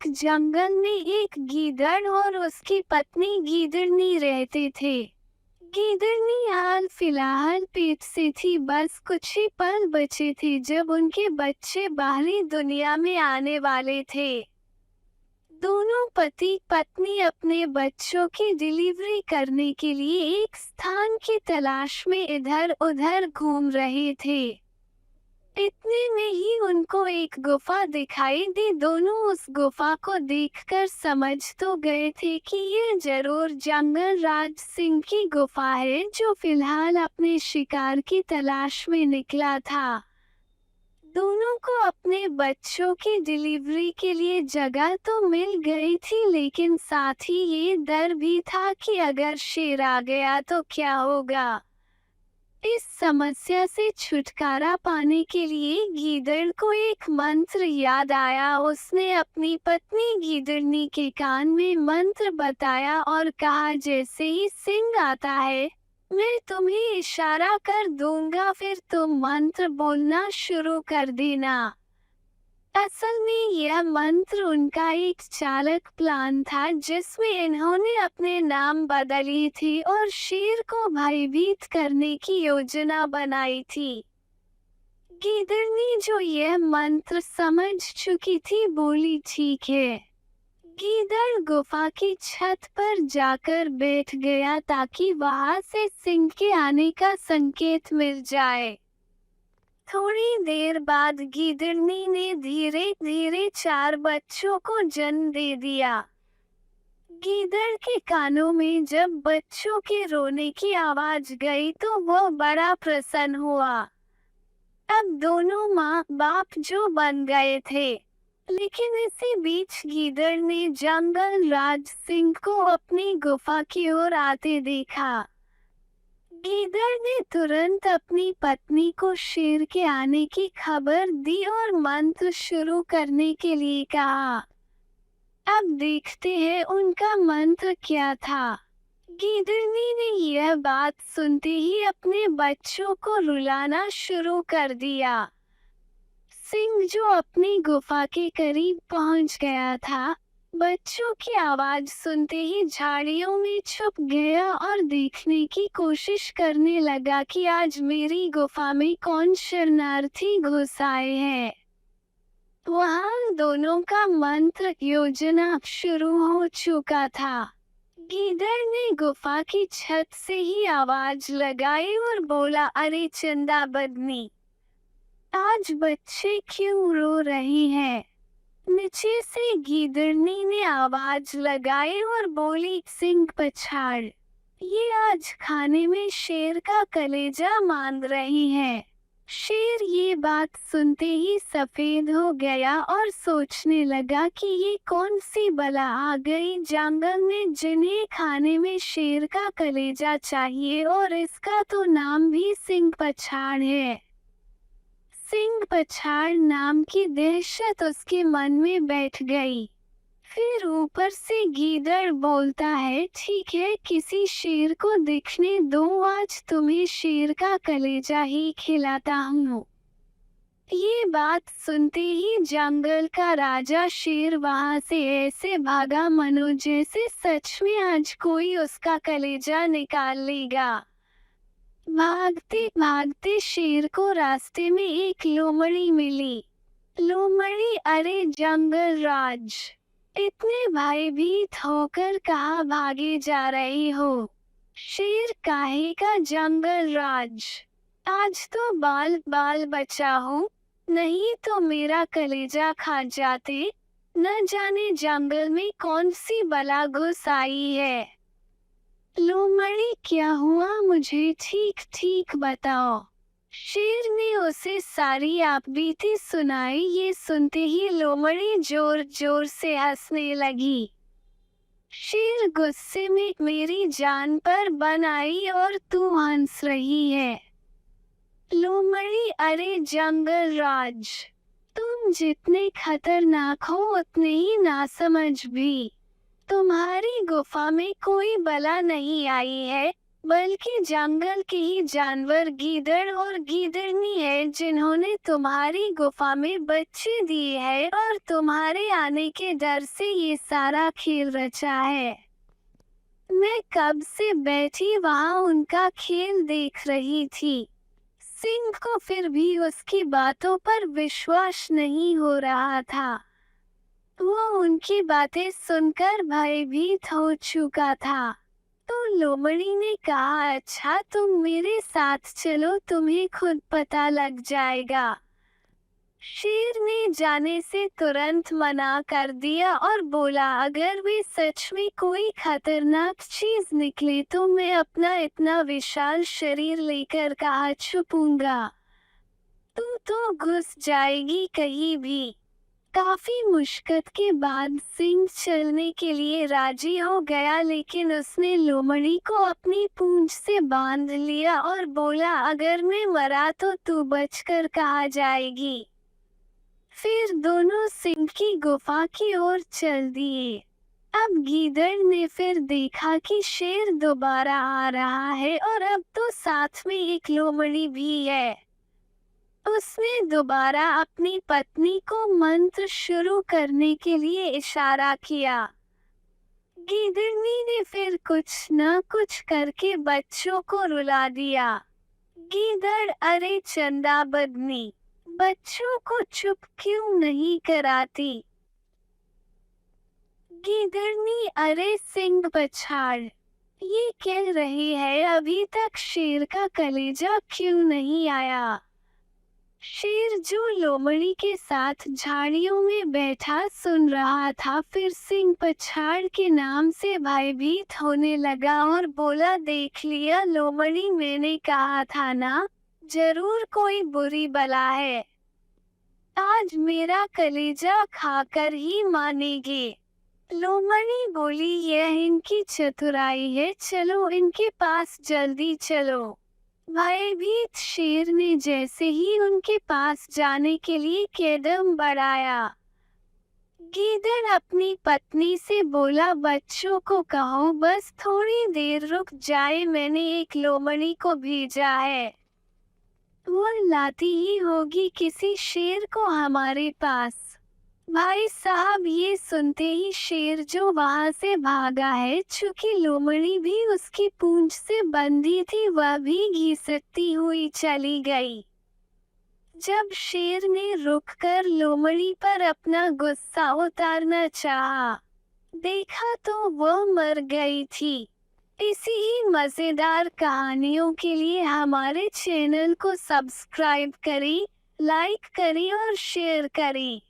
एक जंगल में एक गीदड़ और उसकी पत्नी गीदड़नी रहते थे। गीदड़नी हाल फिलहाल पेट से थी, बस कुछ ही पल बचे थे जब उनके बच्चे बाहरी दुनिया में आने वाले थे। दोनों पति पत्नी अपने बच्चों की डिलीवरी करने के लिए एक स्थान की तलाश में इधर उधर घूम रहे थे। इतने में ही उनको एक गुफा दिखाई दी। दोनों उस गुफा को देखकर समझ तो गए थे कि ये जरूर जंगल राज सिंह की गुफा है, जो फिलहाल अपने शिकार की तलाश में निकला था। दोनों को अपने बच्चों की डिलीवरी के लिए जगह तो मिल गई थी, लेकिन साथ ही ये डर भी था कि अगर शेर आ गया तो क्या होगा। इस समस्या से छुटकारा पाने के लिए गीदड़ को एक मंत्र याद आया। उसने अपनी पत्नी गीदड़नी के कान में मंत्र बताया और कहा, जैसे ही सिंह आता है मैं तुम्हें इशारा कर दूंगा, फिर तुम मंत्र बोलना शुरू कर देना। असल में यह मंत्र उनका एक चालाक प्लान था, जिसमें इन्होंने अपने नाम बदली थी और शेर को भयभीत करने की योजना बनाई थी। गीदड़नी, जो यह मंत्र समझ चुकी थी, बोली, ठीक है। गीदड़ गुफा की छत पर जाकर बैठ गया ताकि वहां से सिंह के आने का संकेत मिल जाए। थोड़ी देर बाद गीदड़नी ने धीरे धीरे 4 बच्चों को जन्म दे दिया। गीदड़ के कानों में जब बच्चों के रोने की आवाज गई तो वो बड़ा प्रसन्न हुआ। अब दोनों माँ बाप जो बन गए थे। लेकिन इसी बीच गीदड़ ने जंगल राज सिंह को अपनी गुफा की ओर आते देखा। गीदड़ ने तुरंत अपनी पत्नी को शेर के आने की खबर दी और मंत्र शुरू करने के लिए कहा। अब देखते हैं उनका मंत्र क्या था। गीदड़नी ने यह बात सुनते ही अपने बच्चों को रुलाना शुरू कर दिया। सिंह, जो अपनी गुफा के करीब पहुंच गया था, बच्चों की आवाज सुनते ही झाड़ियों में छुप गया और देखने की कोशिश करने लगा कि आज मेरी गुफा में कौन शरणार्थी घुस आए हैं। वहां दोनों का मंत्र योजना शुरू हो चुका था। गीदड़ ने गुफा की छत से ही आवाज लगाई और बोला, अरे चंदा बदनी, आज बच्चे क्यों रो रहे हैं? नीचे से गीदड़नी ने आवाज लगाई और बोली, सिंह पछाड़, ये आज खाने में शेर का कलेजा मांग रही है। शेर ये बात सुनते ही सफेद हो गया और सोचने लगा कि ये कौन सी बला आ गई जंगल में, जिन्हें खाने में शेर का कलेजा चाहिए, और इसका तो नाम भी सिंह पछाड़ है। सिंह पछाड़ नाम की दहशत उसके मन में बैठ गई। फिर ऊपर से गीदड़ बोलता है, ठीक है, किसी शेर को दिखने दो, आज तुम्हें शेर का कलेजा ही खिलाता हूँ। ये बात सुनते ही जंगल का राजा शेर वहां से ऐसे भागा मानो जैसे सच में आज कोई उसका कलेजा निकाल लेगा। भागते भागते शेर को रास्ते में एक लोमड़ी मिली। लोमड़ी, अरे जंगल राज, इतने भयभीत होकर कहाँ भागे जा रही हो? शेर, काहे का जंगल राज, आज तो बाल बाल बचा हूँ, नहीं तो मेरा कलेजा खा जाते। न जाने जंगल में कौन सी बला घुस आई है। लोमड़ी, क्या हुआ, मुझे ठीक ठीक बताओ। शेर ने उसे सारी आपबीती सुनाई। ये सुनते ही लोमड़ी जोर जोर से हंसने लगी। शेर गुस्से में, मेरी जान पर बन आई और तू हंस रही है। लोमड़ी, अरे जंगल राज, तुम जितने खतरनाक हो उतने ही नासमझ भी। तुम्हारी गुफा में कोई बला नहीं आई है, बल्कि जंगल के ही जानवर गीदड़ और गीदड़नी है जिन्होंने तुम्हारी गुफा में बच्चे दिए हैं और तुम्हारे आने के डर से ये सारा खेल रचा है। मैं कब से बैठी वहां उनका खेल देख रही थी। सिंह को फिर भी उसकी बातों पर विश्वास नहीं हो रहा था। वो उनकी बातें सुनकर भयभीत हो चुका था। तो लोमड़ी ने कहा, अच्छा तुम मेरे साथ चलो, तुम्हें खुद पता लग जाएगा। शेर ने जाने से तुरंत मना कर दिया और बोला, अगर वे सच में कोई खतरनाक चीज निकले तो मैं अपना इतना विशाल शरीर लेकर कहाँ छुपूंगा। तू तो घुस जाएगी कहीं भी। काफी मुश्किल के बाद सिंह चलने के लिए राजी हो गया, लेकिन उसने लोमड़ी को अपनी पूंछ से बांध लिया और बोला, अगर मैं मरा तो तू बचकर कहाँ जाएगी। फिर दोनों सिंह की गुफा की ओर चल दिए। अब गीदड़ ने फिर देखा कि शेर दोबारा आ रहा है और अब तो साथ में एक लोमड़ी भी है। उसने दोबारा अपनी पत्नी को मंत्र शुरू करने के लिए इशारा किया। गीदड़नी ने फिर कुछ न कुछ करके बच्चों को रुला दिया। गीदड़, अरे चंदा बदनी, बच्चों को चुप क्यों नहीं कराती। गीदड़नी, अरे सिंह पछाड़, ये कह रही है अभी तक शेर का कलेजा क्यों नहीं आया। शेर जो लोमड़ी के साथ झाड़ियों में बैठा सुन रहा था, फिर सिंह पछाड़ के नाम से भयभीत होने लगा और बोला, देख लिया लोमड़ी, मैंने कहा था ना, जरूर कोई बुरी बला है। आज मेरा कलेजा खाकर ही मानेगे। लोमड़ी बोली, यह इनकी चतुराई है, चलो इनके पास जल्दी चलो। भयभीत शेर ने जैसे ही उनके पास जाने के लिए कदम बढ़ाया, गीदड़ अपनी पत्नी से बोला, बच्चों को कहो बस थोड़ी देर रुक जाए, मैंने एक लोमड़ी को भेजा है, वो लाती ही होगी किसी शेर को हमारे पास। भाई साहब, ये सुनते ही शेर जो वहां से भागा है, चूंकि लोमड़ी भी उसकी पूंछ से बंधी थी, वह भी घिसटती हुई चली गई। जब शेर ने रुककर लोमड़ी पर अपना गुस्सा उतारना चाहा, देखा तो वो मर गई थी। ऐसी ही मजेदार कहानियों के लिए हमारे चैनल को सब्सक्राइब करें, लाइक करें और शेयर करें।